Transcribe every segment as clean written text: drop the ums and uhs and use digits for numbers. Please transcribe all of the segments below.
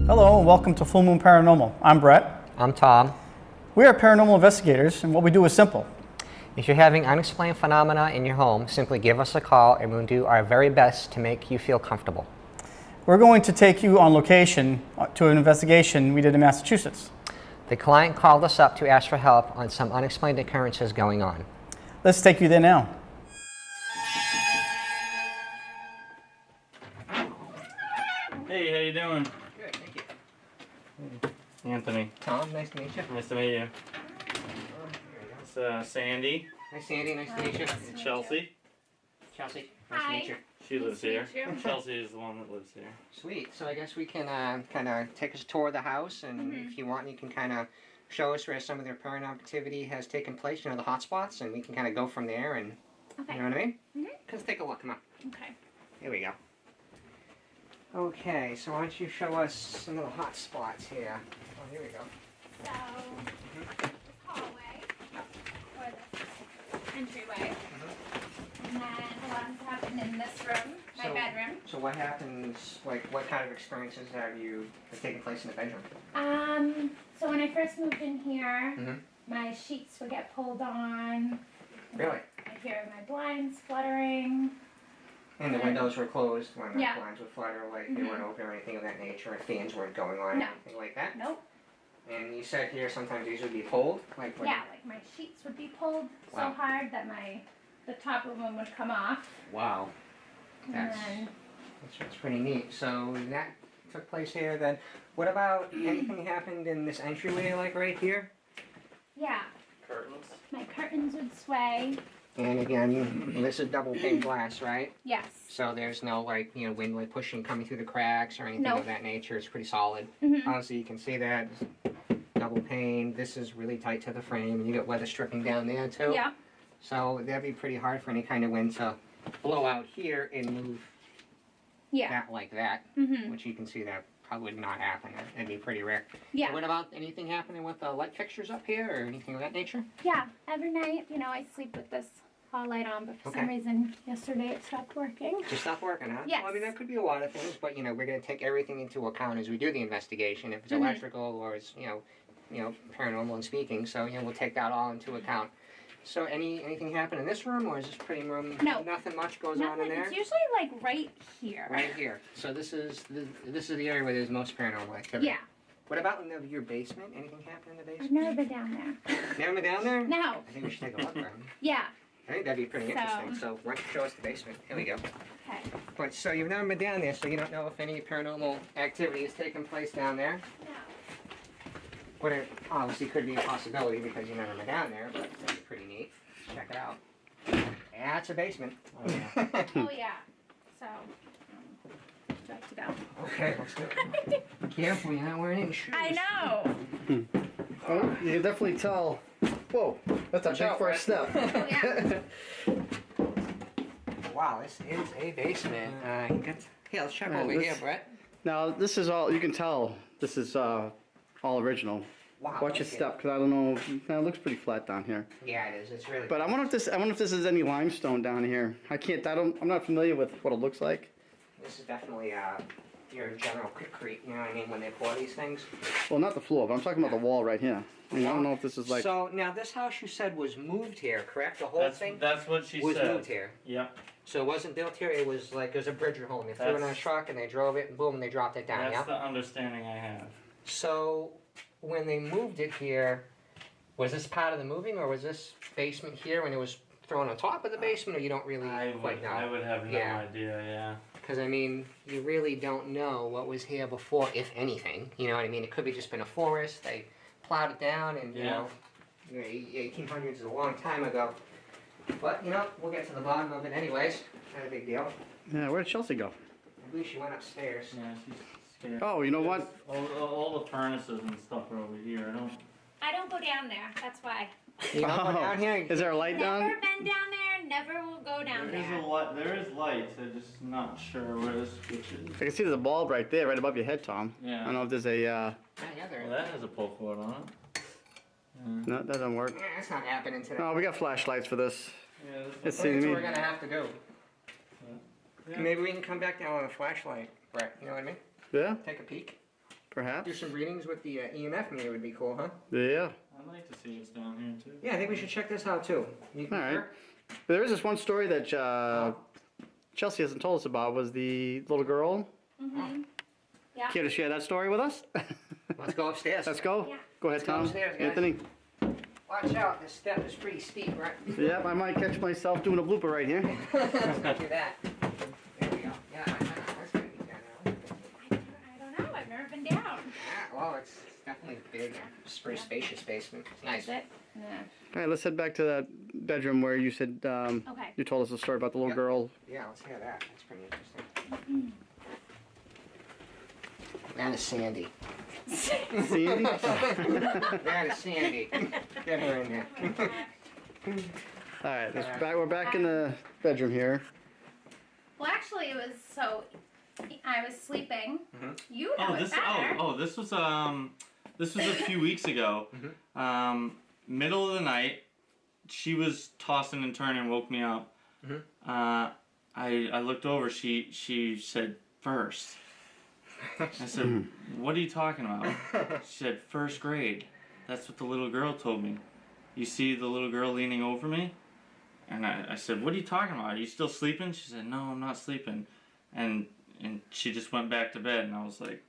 Hello and welcome to Full Moon Paranormal. I'm Brett. I'm Tom. We are paranormal investigators and what we do is simple. If you're having unexplained phenomena in your home, simply give us a call and we'll do our very best to make you feel comfortable. We're going to take you on location to an investigation we did in Massachusetts. The client called us up to ask for help on some unexplained occurrences going on. Let's take you there now. Hey, how you doing? Good, thank you. Anthony. Tom, nice to meet you. Nice to meet you. It's Sandy. Hi, Sandy, nice to meet you. And Chelsea. Chelsea, nice to meet you. She lives here. Chelsea is the one that lives here. Sweet. So I guess we can kind of take us a tour of the house, and if you want, you can kind of show us where some of their paranormal activity has taken place, you know, the hot spots, and we can kind of go from there, and Okay. you know what I mean? Mhm. Let's take a look, come on. Okay. Here we go. Okay, so why don't you show us some of the hot spots here? Oh, here we go. So, this hallway, or this entryway, and then a lot has happened in this room, my So- bedroom. So what happens, like, what kind of experiences have taken place in the bedroom? So when I first moved in here, Mhm. my sheets would get pulled on. Really? I hear my blinds fluttering. And the windows were closed when the Yeah. blinds would flutter, like they Mhm. weren't open or anything of that nature, and fans weren't going on, or No. anything like that? Nope. And you said here sometimes these would be pulled? Like when Yeah, like my sheets would be pulled Wow. so hard that the top of them would come off. Wow. And That's, then, that's pretty neat. So that took place here then. What about anything happened in this entryway, like right here? yeah, Curtains. my curtains would sway. And again, this is double pane glass, right? Yes. So there's no like, you know, wind like pushing coming through the cracks or anything No. of that nature. It's pretty solid. Mhm. Honestly, you can see that double pane. This is really tight to the frame, and you got weather stripping down there too. Yeah. So that'd be pretty hard for any kind of wind to blow out here and move Yeah. that like that, Mhm. which you can see that probably would not happen. That'd be pretty rare. Yeah. What about anything happening with the light fixtures up here or anything of that nature? Yeah. Every night, I sleep with this hall light on, but for some Okay. reason yesterday it stopped working. Just stop working, huh? Yes. Well, I mean, that could be a lot of things, but we're going to take everything into account as we do the investigation. If it's Mhm. electrical or it's paranormal and speaking, so we'll take that all into account. So anything happen in this room, or is this pretty room? No. Nothing much goes on in Nothing. there. It's usually like right here. Right here. So this is the area where there's most paranormal activity. Yeah. What about in your basement? Anything happen in the I've basement? never been down there. Never been down there? No. I think we should take a look around. Yeah. I think that'd be pretty So- interesting. So why don't you show us the basement? Here we go. Okay. But so you've never been down there, so you don't know if any paranormal activity has taken place down there. No. But it obviously could be a possibility because you've never been down there, but that'd be pretty neat. Check it out. Yeah, it's a basement. Oh, yeah. Oh yeah. So. Like to go. Okay, let's do it. Careful, you're not wearing any shoes. I know. Oh, you can definitely tell. Whoa, that's a Watch big out, first step. Oh yeah. Wow, this is a basement. Here, let's check Yeah, over this- here, Brett. Now this is all, you can tell this is all original. Wow. Watch your look at- step, because I don't know, it looks pretty flat down here. Yeah, it is. It's really. But I wonder if this is any limestone down here. I'm not familiar with what it looks like. This is definitely your general concrete. You know what I mean? When they pour these things. Well, not the floor, but I'm talking about the wall right here. I mean, I don't know if this is like. So now this house you said was moved here, correct? The whole thing That's what she was said. moved here. Yep. So it wasn't built here. It was a bridge home. They threw it in a That's- truck and they drove it, and boom, and they dropped it down. That's Yeah. the understanding I have. So when they moved it here, was this part of the moving, or was this basement here when it was thrown on top of the basement, or you don't really quite know? I would have no Yeah. idea. Yeah. Because, I mean, you really don't know what was here before, if anything. You know what I mean? It could be just been a forest. They plowed it down, and, Yeah. 1800s is a long time ago. But, we'll get to the bottom of it anyways. Not a big deal. Yeah, where did Chelsea go? I believe she went upstairs. Yeah. She's scared. Oh, you know what? All the furnaces and stuff are over here. I don't go down there. That's why. You don't go down here? Is there a light Never down? been down there. Never will go down There is there. a lot. There is lights. I'm just not sure where the switch is. I can see there's a bulb right there, right above your head, Tom. I Yeah. don't know if there's a. Yeah, there Well, that has a pull cord on it. No, that doesn't work. Yeah, that's not happening today. No, we got flashlights for this. Yeah. Let's That's see. what me- we're gonna have to do. Yeah. Maybe we can come back down with a flashlight, Brett. You know what I mean? Yeah, Take a peek. perhaps. Do some readings with the EMF meter would be cool, huh? Yeah. I'd like to see what's down here too. Yeah, I think we should check this out too. You All right. sure? There is this one story that Chelsea hasn't told us about. Was the little girl? Mm-hmm. Yeah. Care to share that story with us? Let's go upstairs. Let's go. Yeah. Go ahead, Let's go Tom. upstairs, guys. Anthony. Watch out, this step is pretty steep, right? Yep, I might catch myself doing a blooper right here. Let's not do that. There we go. Yeah, that's gonna be down now. I don't know. I've never been down. Yeah, well, it's definitely big. It's a pretty spacious basement. It's nice. Is it? Yeah. All right, let's head back to that bedroom where you said Okay. you told us a story about the little Yep. girl. Yeah, let's hear that. That's pretty interesting. That is Sandy. Sandy? That is Sandy. Get her in there. All right, we're back in the bedroom here. Well, actually, it was so. I was sleeping. Mhm. You know it better. This was a few weeks ago. Middle of the night, she was tossing and turning, woke me up. Mhm. I looked over. She said first. I said, "What are you talking about?" She said, "First grade." That's what the little girl told me. You see the little girl leaning over me? And I said, "What are you talking about? Are you still sleeping?" She said, "No, I'm not sleeping." And she just went back to bed, and I was like,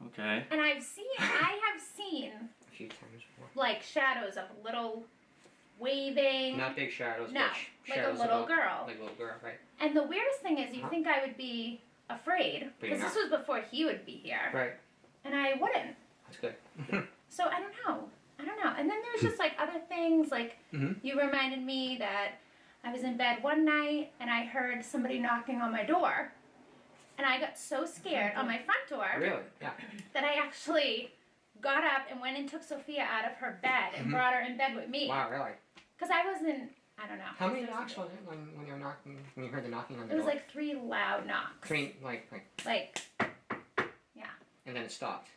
okay. And I have seen A few times before. like shadows of a little waving. Not big shadows, No, but like a shadows little about- girl. Like a little girl, right? And the weirdest thing is, you Huh? think I would be afraid But you're because this was before he would be here, Right. and I wouldn't. That's good. So I don't know. And then there's just like other things. Like Mhm. you reminded me that I was in bed one night and I heard somebody knocking on my door, and I got so scared on my front door Really? Yeah. that I actually got up and went and took Sophia out of her bed and brought her in bed with me. Wow, really? Because I wasn't. I don't know. How many There was- knocks was it when you were knocking? When you heard the knocking on the It was door? like 3 loud knocks. Three, Like, and then it stopped.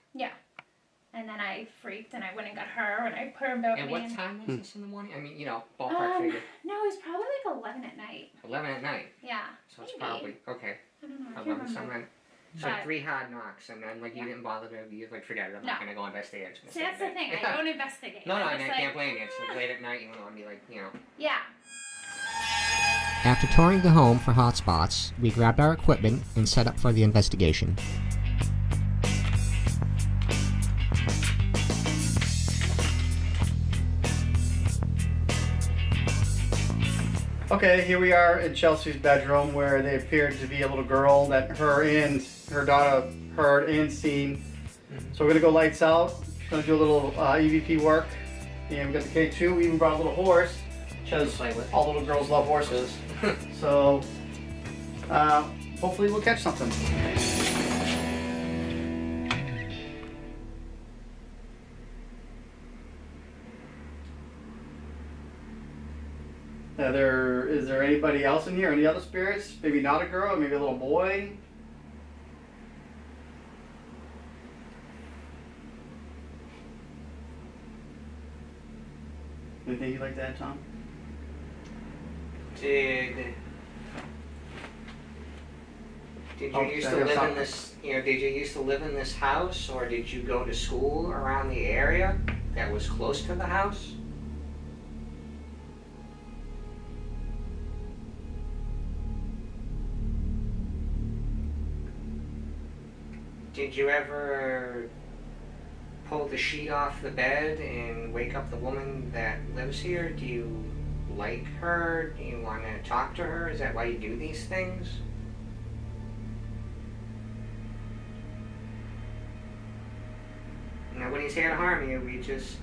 and then I freaked and I went and got her and I put her in bed with And me. what and- time was this in the morning? I mean, ballpark figure. No, it was probably like 11 at night. 11 at night. Yeah. So it's Maybe. probably okay. I don't know. I can't 11 remember. something. So But- 3 hard knocks, and then you Yeah. didn't bother to. You forget it. I'm No. not gonna go investigate. I'm just gonna See, stay that's in the bed. thing. I don't investigate. No, I'm I just can't like, blame you. It's like late at night. You don't want to be like, Yeah. After touring the home for hotspots, we grabbed our equipment and set up for the investigation. Okay, here we are in Chelsea's bedroom where they appeared to be a little girl that her and her daughter heard and seen. So we're gonna go lights out. She's gonna do a little EVP work. And we got the K2. We even brought a little horse, because Play with. all little girls love horses. So hopefully we'll catch something. Is there anybody else in here? Any other spirits? Maybe not a girl, maybe a little boy? Anything you'd like to add, Tom? Did you Oh, used I to got live in something. this? Did you used to live in this house, or did you go to school around the area that was close to the house? Did you ever pull the sheet off the bed and wake up the woman that lives here? Do you like her? Do you want to talk to her? Is that why you do these things? Nobody's here to harm you. We just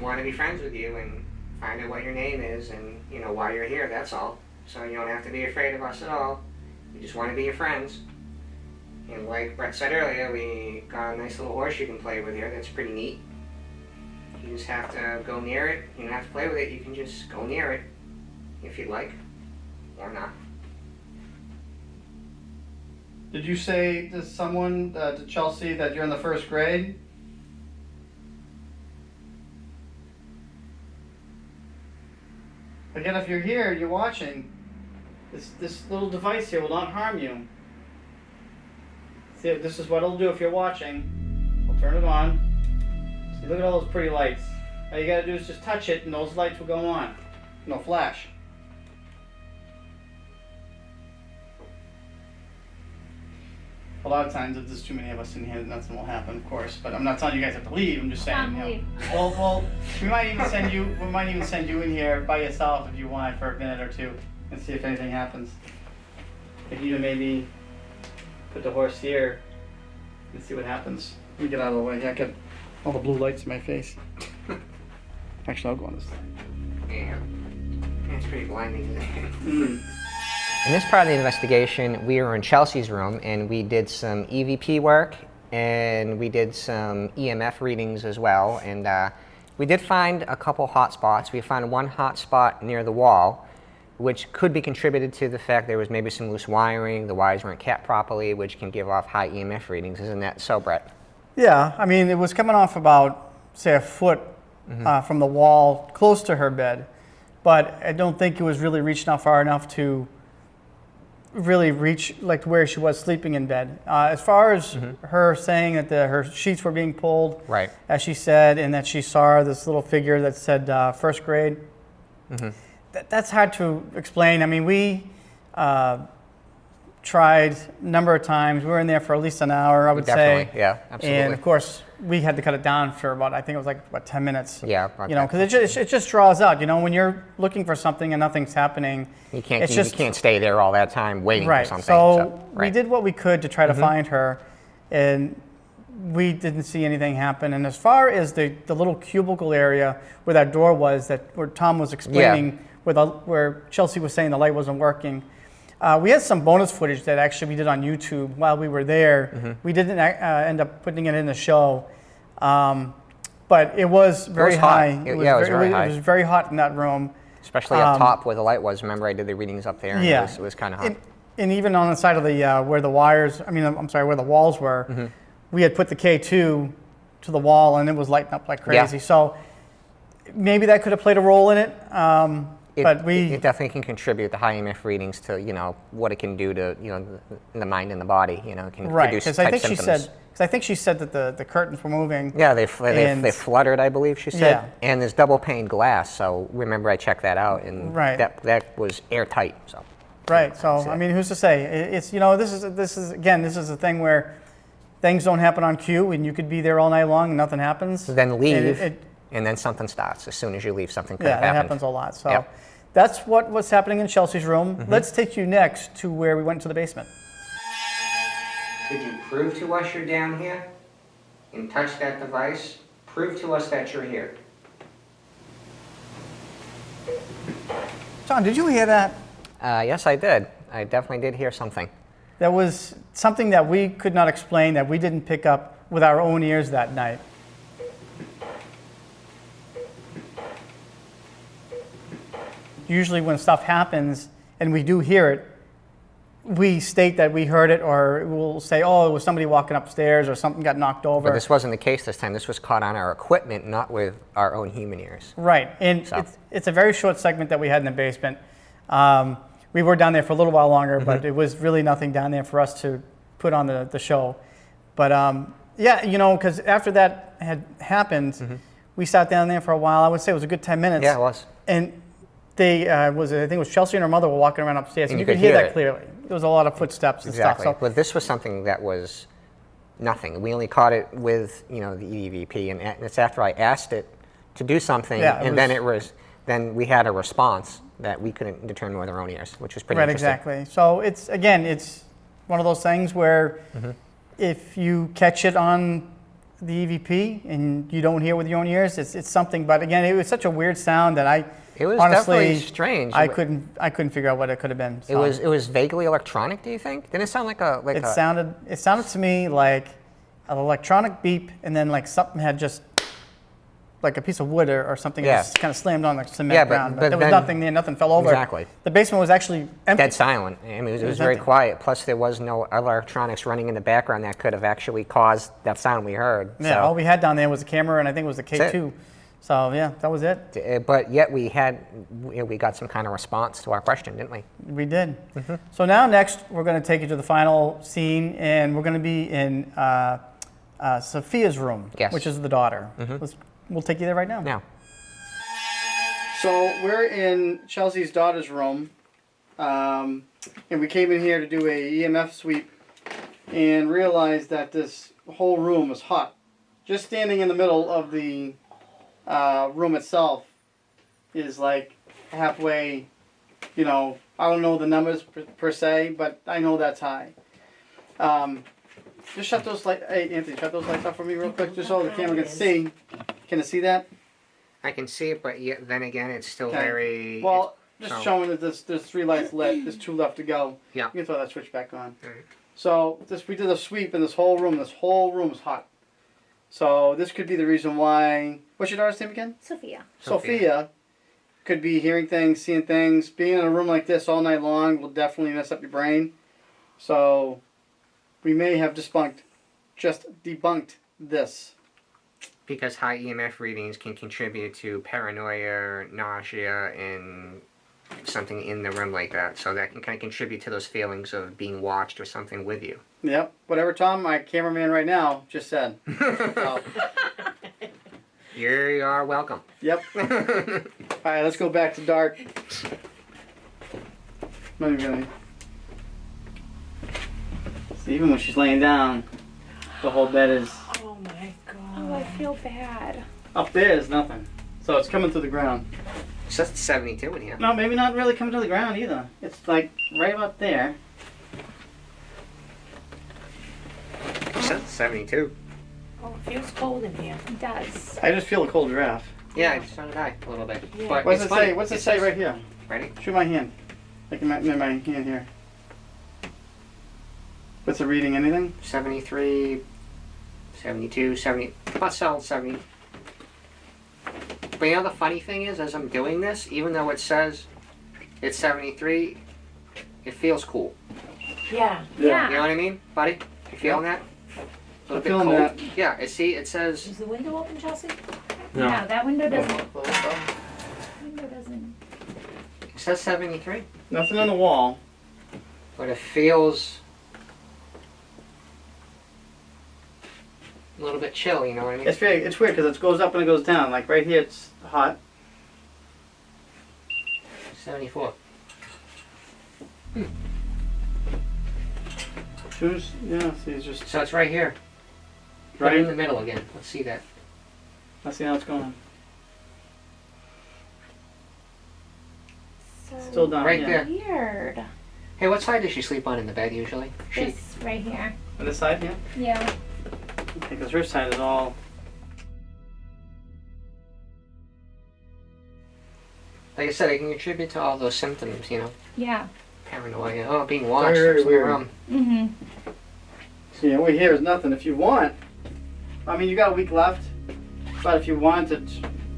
want to be friends with you and find out what your name is and why you're here. That's all. So you don't have to be afraid of us at all. We just want to be your friends. And like Brett said earlier, we got a nice little horse you can play with here. That's pretty neat. You just have to go near it. You don't have to play with it. You can just go near it if you'd like, or not. Did you say to someone, to Chelsea, that you're in the first grade? Again, if you're here, you're watching, this little device here will not harm you. See, this is what it'll do if you're watching. We'll turn it on. See, look at all those pretty lights. All you gotta do is just touch it and those lights will go on. No flash. A lot of times, if there's too many of us in here, nothing will happen, of course. But I'm not telling you guys have to leave. I'm just saying. Leave. Well, we might even send you. We might even send you in here by yourself if you want for a minute or two, and see if anything happens. If you maybe put the horse here and see what happens. Let me get out of the way. Yeah, I got all the blue lights in my face. Actually, I'll go on this side. Yeah. It's pretty blinding. In this part of the investigation, we were in Chelsea's room and we did some EVP work and we did some EMF readings as well. And we did find a couple hot spots. We found one hot spot near the wall, which could be contributed to the fact there was maybe some loose wiring, the wires weren't kept properly, which can give off high EMF readings. Isn't that so, Brett? Yeah, I mean, it was coming off about, say, a foot from the wall close to her bed, but I don't think it was really reaching out far enough to really reach like where she was sleeping in bed. As far as her saying that her sheets were being pulled, Right. as she said, and that she saw this little figure that said first grade, that's hard to explain. I mean, we tried a number of times. We were in there for at least an hour, I would Definitely, say. yeah, absolutely. And of course, we had to cut it down for about, I think it was like, what, 10 minutes? Yeah, You know, because it just draws out. You know, when you're looking for something and nothing's happening, you can't it's just, you can't stay there all that time waiting right. for something. So we right. did what we could to try to find her, and we didn't see anything happen. And as far as the little cubicle area where that door was, where Tom was explaining, where Chelsea was saying the light wasn't working, we had some bonus footage that actually we did on YouTube while we were there. We didn't end up putting it in the show, but it was very high. It was very high. It was very hot in that room. Especially up top where the light was. Remember, I did the readings up there, and it was kind of hot. And even on the side of the where the wires, where the walls were, we had put the K2 to the wall, and it was lighting up like crazy. Yeah. So maybe that could have played a role in it. But it definitely can contribute the high EMF readings to what it can do to the mind and the body. It can produce because type I think symptoms. she said that the curtains were moving. Yeah, they fluttered, I believe she said. Yeah. And there's double pane glass, so remember I checked that out, and Right. that was airtight. So. Right. So I mean, who's to say? It's this is a thing where things don't happen on cue, and you could be there all night long and nothing happens. Then leave, and then something starts. As soon as you leave, something could have that happened. happens a lot. So Yep. that's what's happening in Chelsea's room. Let's take you next to where we went to the basement. Could you prove to us you're down here and touch that device? Prove to us that you're here. John, did you hear that? Yes, I did. I definitely did hear something. There was something that we could not explain, that we didn't pick up with our own ears that night. Usually when stuff happens and we do hear it, we state that we heard it, or we'll say, oh, it was somebody walking upstairs or something got knocked over. But this wasn't the case this time. This was caught on our equipment, not with our own human ears. Right, and So. it's a very short segment that we had in the basement. We were down there for a little while longer, but it was really nothing down there for us to put on the show. But yeah, because after that had happened, we sat down there for a while. I would say it was a good 10 minutes. Yeah, it was. And I think it was Chelsea and her mother were walking around upstairs, and you could hear hear that it. clearly. There was a lot of footsteps and Exactly. stuff. So But this was something that was nothing. We only caught it with the EVP, and it's after I asked it to do something, then we had a response that we couldn't determine with our own ears, which was pretty right, interesting. exactly. So it's one of those things where if you catch it on the EVP and you don't hear with your own ears, it's something. But again, it was such a weird sound that It was honestly, definitely strange. I couldn't figure out what it could have been. So It was vaguely electronic. Do you think? Didn't it sound like it sounded to me like an electronic beep, and then like something had just like a piece of wood or something just kind of slammed on the cement ground. But there was nothing there. Nothing fell over. Exactly. The basement was actually empty. dead silent. I mean, it was very empty. quiet. Plus, there was no electronics running in the background that could have actually caused that sound we heard. Yeah. So. All we had down there was a camera, and I think it was the K2. So yeah, that was it. But yet we got some kind of response to our question, didn't we? We did. So now next, we're going to take you to the final scene, and we're going to be in Sophia's room, Yes. which is the daughter. We'll take you there right now. Now. So we're in Chelsea's daughter's room, and we came in here to do a EMF sweep and realized that this whole room was hot. Just standing in the middle of the room itself is like halfway, you know, I don't know the numbers per se, but I know that's high. Just shut those lights, hey Anthony, shut those lights off for me real quick, just so the camera can see. Can it see that? I can see it, but yet, then again, it's still Okay. very. Well, just so- showing that there's 3 lights lit, there's 2 left to go. Yeah. You can throw that switch back on. Alright. So we did a sweep in this whole room is hot. So this could be the reason why. What's your daughter's name again? Sophia. Sophia could be hearing things, seeing things. Being in a room like this all night long will definitely mess up your brain. So we may have debunked this. Because high EMF readings can contribute to paranoia, nausea, and something in the room like that. So that can kind of contribute to those feelings of being watched or something with you. Yep. Whatever Tom, my cameraman right now, just said. So, You are welcome. yep. All right, let's go back to dark. Not even gonna. See, even when she's laying down, the whole bed is Oh my Oh, god. I feel bad. up there is nothing. So it's coming to the ground. It's just 72 in here. No, maybe not really coming to the ground either. It's like right about there. It's just 72. Oh, it feels cold in here. It does. I just feel a cold giraffe. Yeah, so did I, a little bit. Yeah. But What's it's it funny. say? What's it say says- right here? Ready? Shoot my hand. Like in my hand here. What's it reading? Anything? 73, 72, 70, about solid 70. But you know the funny thing is, as I'm doing this, even though it says it's 73, it feels cool. Yeah. Yeah. You know what I mean, buddy? You feeling that? A little I'm bit feeling cold? that. Yeah, it says, Is the window open, Chelsea? No. Yeah, that window doesn't. Oh. Window doesn't. it says 73, Nothing on the wall. but it feels a little bit chill, you know what I mean? It's weird. It's weird because it goes up and it goes down. Like right here, it's hot. 74. Choose. Yeah. See, it's just So it's right here. Put it in right. the middle again. Let's see that. Let's see how it's going. So Still down. Right yeah. there. weird. Hey, what side does she sleep on in the bed usually? She. This right here. On this side, yeah. Yeah. Because her side is all. Like I said, it can contribute to all those symptoms, you know, Yeah. paranoia, oh, being watched, Very there's no weird. room. Mm-hmm. See, over here is nothing. If you want, I mean, you got a week left. But if you want to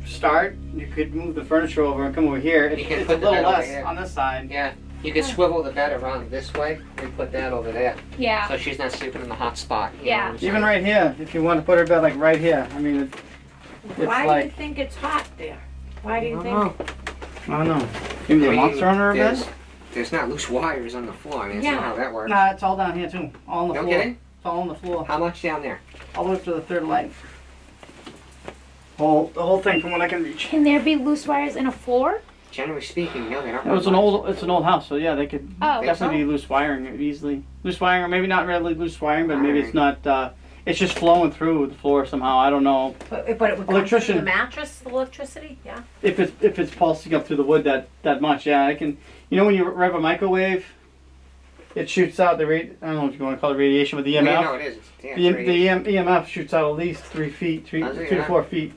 start, you could move the furniture over and come over here. You can It's put a the little bed over less here. on this side. Yeah, you could swivel the bed around this way and put that over there, Yeah. so she's not sleeping in the hot spot. You know Yeah. what I'm saying? Even right here, if you want to put her bed like right here. I mean, it's Why do you like think it's hot there? Why do you I think? don't know. I don't know. Maybe I a mean, monster on her there's, bed. there's not loose wires on the floor. I mean, that's not Yeah. how that works. Nah, it's all down here too. All on the No floor. kidding? It's all on the floor. How much down there? All the way up to the third light. The whole thing from what I can reach. Can there be loose wires in a floor? Generally speaking, no, they don't. It's an old house, so yeah, they could Oh. definitely be loose wiring easily. Loose wiring, or maybe not really loose wiring, but maybe it's not. It's just flowing through the floor somehow. I don't know But it would come through Electrician. the mattress, the electricity? Yeah. if it's pulsing up through the wood that much. Yeah, I can. You know when you rev a microwave, it shoots out the I don't know if you want to call it radiation, but the Well, EMF. you know it is. It's, yeah, The EMF shoots out at least 3 feet, Does it? 3 to Yeah. 4 feet.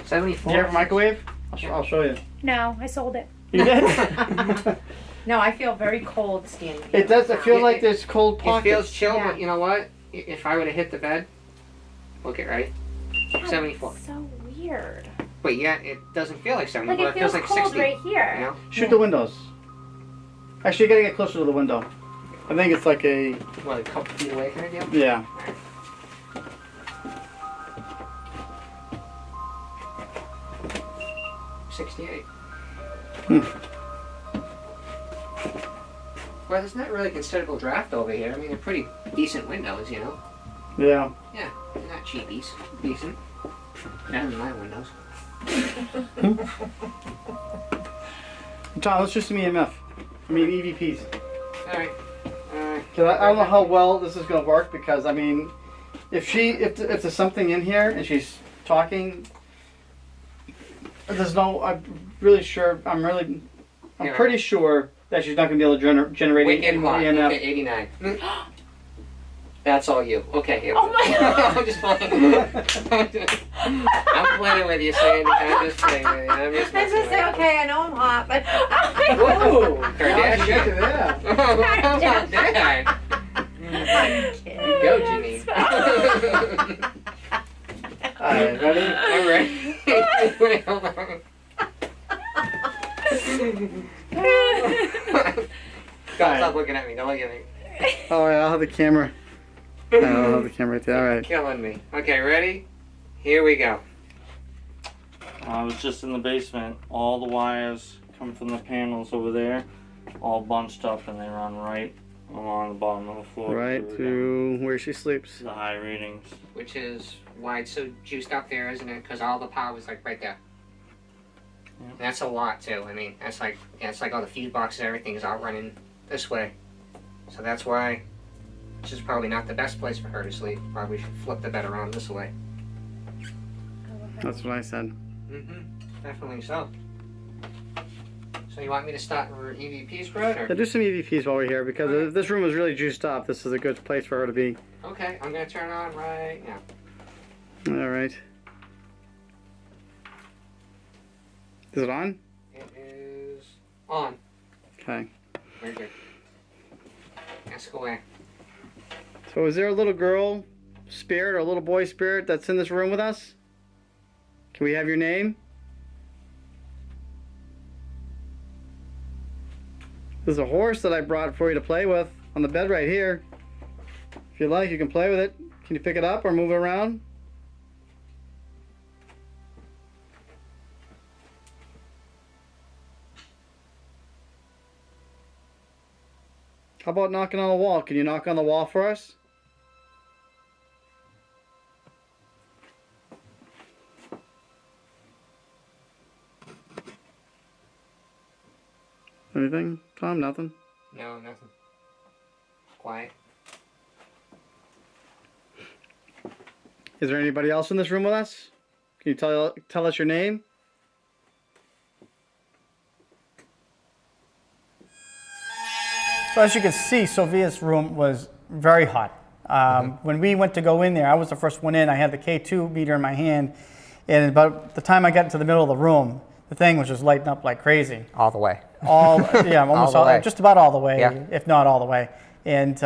74. Do you have a microwave? I'll show you. No, I sold it. You did? No, I feel very cold standing here. It does. I feel It- like there's cold It pockets. feels chill, Yeah. but you know what? If I would have hit the bed, look it right. God, 74. that's so weird. But yet it doesn't feel like 74. Like it feels like cold 60. right here. You know? Shoot the windows. Actually, you gotta get closer to the window. I think it's like a What, a couple feet away kind of deal? yeah. '68. Hmm. Well, there's not really considerable draft over here. I mean, they're pretty decent windows, you know. Yeah. Yeah, not cheapies. Decent. Better than my windows. John, let's just do EMF. I mean EVPs. Alright. Cause I don't know how well this is gonna work because I mean, if there's something in here and she's talking, there's no. I'm really sure. I'm Yeah. pretty sure that she's not gonna be able to generate Wicked any more hot. EMF. Okay, 89. That's all you. Okay. Oh my God. I'm just playing. I'm playing with you, Sandy. I'm just playing with you. I'm just I was messing gonna say, with okay, I know I'm hot, but you. Whoa! Kardashian. Yeah. Oh, how about that? I'm kidding. You go, Janine. Alright, ready? I'm ready. Wait, hold on. Stop looking at me. Don't look at me. Oh yeah, I'll have the camera. I'll have the camera right there. Alright. Killing me. Okay, ready? Here we go. I was just in the basement. All the wires come from the panels over there, all bunched up, and they run right along the bottom of the floor. Right to where she sleeps. the high readings. Which is why it's so juiced up there, isn't it? Because all the power was like right there. Yep. That's a lot too. I mean, that's like it's like all the fuse boxes, everything is all running this way. So that's why this is probably not the best place for her to sleep. Probably should flip the bed around this way. That's what I said. Mm-hmm. Definitely so. So you want me to start her EVP spread, or? Yeah, do some EVPs while we're here because if this room is really juiced up, this is a good place for her to be. Okay, I'm gonna turn it on right now. Alright. Is it on? It is on. Okay. Very good. Ask away. So is there a little girl spirit or a little boy spirit that's in this room with us? Can we have your name? There's a horse that I brought for you to play with on the bed right here. If you like, you can play with it. Can you pick it up or move it around? How about knocking on the wall? Can you knock on the wall for us? Anything? Tom, nothing? No, nothing. Quiet. Is there anybody else in this room with us? Can you tell us your name? So as you can see, Sophia's room was very hot. When we went to go in there, I was the first one in. I had the K2 meter in my hand, and about the time I got into the middle of the room, the thing was just lighting up like crazy. All the way. Almost All the way. just about all the way, Yeah. if not all the way. And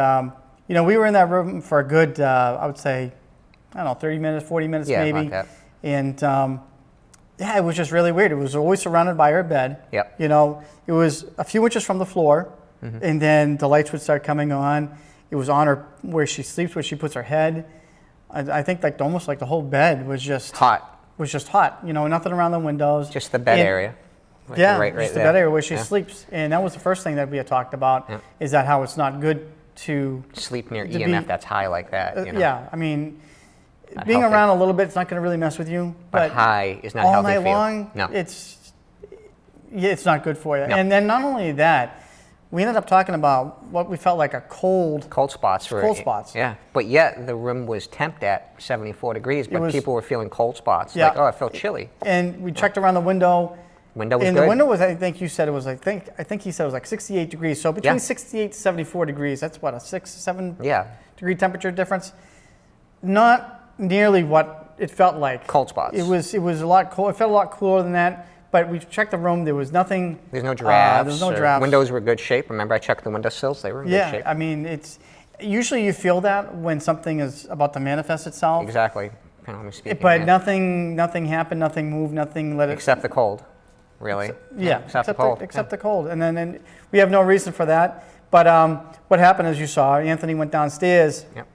we were in that room for a good, I would say, I don't know, 30 minutes, 40 minutes Yeah, maybe. like that. And it was just really weird. It was always surrounded by her bed. Yep. It was a few inches from the floor, and then the lights would start coming on. It was on her where she sleeps, where she puts her head. I think almost like the whole bed was just Hot. Was just hot. Nothing around the windows. Just the bed And- area. Like Yeah, right just the there. bed area where she Yeah. sleeps, and that was the first thing that we had talked about. Yeah. Is that how it's not good to Sleep near to EMF be- that's high like that. Yeah, I mean, Not being healthy. around a little bit, it's not going to really mess with you. But high is not all healthy night for you. long, No. it's not good for you. No. And then not only that, we ended up talking about what we felt like a cold. Cold spots. Cold spots. Yeah, but yet the room was temped at 74 degrees, but was- people were feeling cold spots. Yeah. Like, oh, I felt chilly. And we checked around the window. Window was And good. the window was, I think you said it was, I think he said it was like 68 degrees. So between Yeah. 68 to 74 degrees, that's what, a 6-7 Yeah, degree temperature difference. Not nearly what it felt like. cold spots. It was a lot cold. It felt a lot cooler than that. But we checked the room. There was nothing. There's no drafts. There's no or drafts. Windows were good shape. Remember, I checked the windowsills. They were in good Yeah, shape. I mean, it's usually you feel that when something is about to manifest itself. Exactly. Kind of speaking. But yeah. nothing happened. Nothing moved. Nothing let it. Except the cold. Really. Yeah, Except the cold. Except the cold. And then we have no reason for that. But what happened, as you saw, Anthony went downstairs. Yep.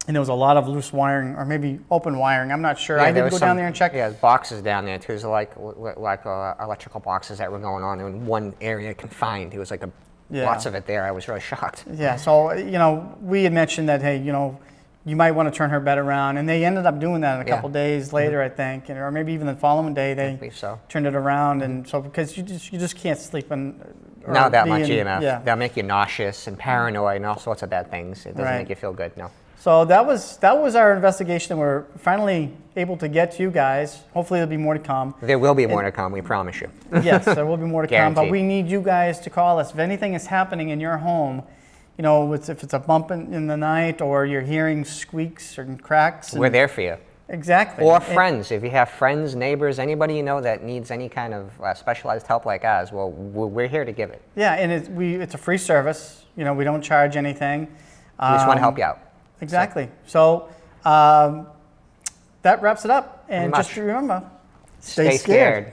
And there was a lot of loose wiring, or maybe open wiring. I'm not sure. Yeah, I there didn't go was down some- there and check. Yeah, boxes down there too. There's like electrical boxes that were going on in one area confined. It was like Yeah. lots of it there. I was really shocked. Yeah, so we had mentioned that, hey, you might want to turn her bed around. And they ended up doing that a Yeah. couple days later, I think, or maybe even the following day I they believe so. turned it around. And so because you just can't sleep in. or Not that be much in- EMF. Yeah. They'll make you nauseous and paranoid and all sorts of bad things. It doesn't Right. make you feel good, no. So that was our investigation. We're finally able to get to you guys. Hopefully there'll be more to come. There will be more to come, we promise you. Yes, there will be more to come, but Guaranteed. we need you guys to call us. If anything is happening in your home, you know, if it's a bump in the night or you're hearing squeaks or cracks. We're there for you. Exactly. Or And- friends. If you have friends, neighbors, anybody you know that needs any kind of specialized help like ours, well, we're here to give it. Yeah, and it's a free service. You know, we don't charge anything. We just want to help you out. Exactly. So that wraps it up. And Pretty just much. remember, Stay scared.